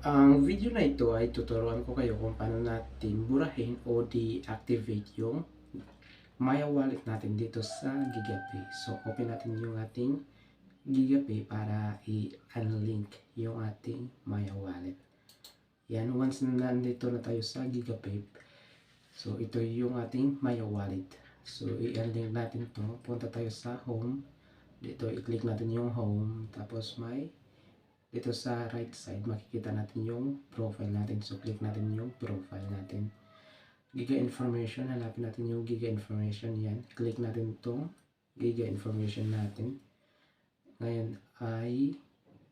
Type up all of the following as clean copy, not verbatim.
Ang video na ito ay tuturuan ko kayo kung paano natin burahin o deactivate yung Maya wallet natin dito sa GigaPay. So, open natin yung ating GigaPay para i-unlink yung ating Maya wallet. Yan, once na nandito na tayo sa GigaPay, so ito yung ating Maya wallet. So, i-unlink natin to. Punta tayo sa home. Dito, i-click natin yung home. Tapos may dito sa right side, makikita natin yung profile natin. So, click natin yung profile natin. Giga information, hanapin natin yung Giga information. Yan, click natin itong Giga information natin. Ngayon ay,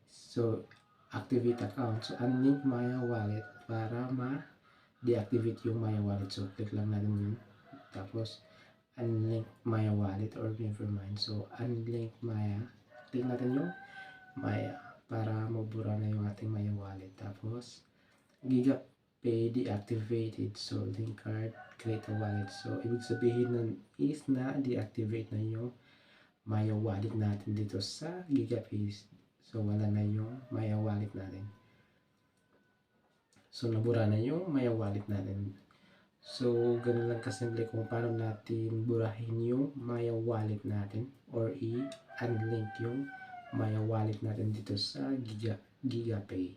so, activate account. So, unlink Maya wallet para ma-deactivate yung Maya wallet. So, click lang natin yun. Tapos, unlink Maya wallet or nevermind. So, unlink Maya. Click natin yung Maya para mabura na yung ating Maya wallet. Tapos, GigaPay deactivated. So, link card, create a wallet. So, ibig sabihin nun is na deactivate na yung Maya wallet natin dito sa GigaPay. So, wala na yung Maya wallet natin. So, nabura na yung Maya wallet natin. So, ganun lang kasimple kung paano natin burahin yung Maya wallet natin or i-unlink yung Maya wallet natin dito sa GigaPay.